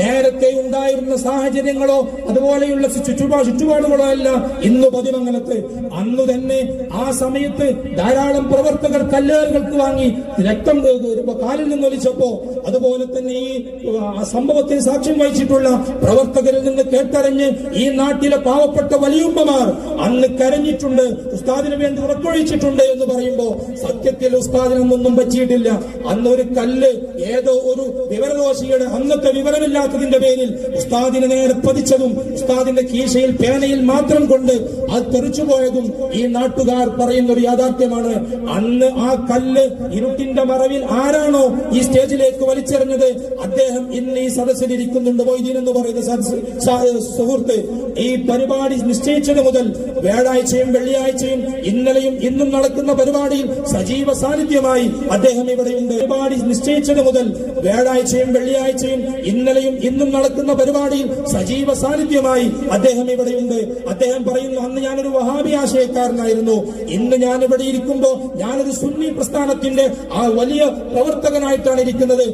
നേരത്തെ ഉണ്ടായിരുന്ന സാഹചര്യങ്ങളോ അതുപോലെയുള്ള ചുറ്റുപാടുകളോ അല്ല ഇന്ന് പൊതുമംഗലത്ത്. അന്നു തന്നെ ആ സമയത്ത് ധാരാളം പ്രവർത്തകർ കല്ലേറുകൾക്ക് വാങ്ങി രക്തം കാലിൽ നിന്നൊലിച്ചപ്പോ, അതുപോലെ തന്നെ ഈ സംഭവത്തിന് സാക്ഷ്യം വഹിച്ചിട്ടുള്ള പ്രവർത്തകരിൽ നിന്ന് കേട്ടറിഞ്ഞ് ഈ നാട്ടിലെ പാവപ്പെട്ട വലിയുമ്മമാർ അന്ന് കരഞ്ഞിട്ടുണ്ട്, ഉസ്താദിന് വേണ്ടി ഉറക്കൊഴിച്ചിട്ടുണ്ട് എന്ന് പറയുമ്പോ സത്യത്തിൽ ഉസ്താദിനൊന്നും പറ്റിയിട്ടില്ല. അന്ന് ഒരു കല്ല് ഏതോ ഒരു വിവരദോഷിയുടെ അന്നത്തെ വിവരമില്ലാത്തതിന്റെ പേരിൽ ഉസ്താദിന് നേരെ പതിച്ചതും ഉസ്താദിന്റെ കീശയിൽ പേനയിൽ മാത്രം കൊണ്ട് അത് തെറിച്ചുപോയതും ഈ നാട്ടുകാർ പറയുന്ന ഒരു യാഥാർത്ഥ്യമാണ്. അന്ന് ആ കല്ല് ഇരുട്ടിന്റെ മറവിൽ ആരാണോ ഈ സ്റ്റേജിലേക്ക് വലിച്ചെറിഞ്ഞത് അദ്ദേഹം ഇന്ന് ഈ സദസ്സിലിരിക്കുന്നുണ്ട്. മൊയ്തീൻ എന്ന് പറയുന്ന സുഹൃത്ത് ഈ പരിപാടി നിശ്ചയിച്ചത് മുതൽ വ്യാഴാഴ്ചയും വെള്ളിയാഴ്ചയും ഇന്നലെയും ഇന്നും നടക്കുന്ന പരിപാടിയിൽ സജീവ സാന്നിധ്യമായി അദ്ദേഹം ഇവിടെയുണ്ട്. പരിപാടി നിശ്ചയിച്ചത് മുതൽ വ്യാഴാഴ്ചയും വെള്ളിയാഴ്ചയും ഇന്നലെയും ഇന്നും നടക്കുന്ന പരിപാടിയിൽ സജീവ സാന്നിധ്യമായി അദ്ദേഹം ഇവിടെയുണ്ട്. അദ്ദേഹം പറയുന്നു, അന്ന് ഞാനൊരു വഹാബി ആശയക്കാരനായിരുന്നു, ഇന്ന് ഞാൻ ഇവിടെ ഇരിക്കുമ്പോ ഞാനൊരു സുന്നി പ്രസ്ഥാനത്തിന്റെ ആ വലിയ പ്രവർത്തകനായിട്ടാണ് ഇരിക്കുന്നത്.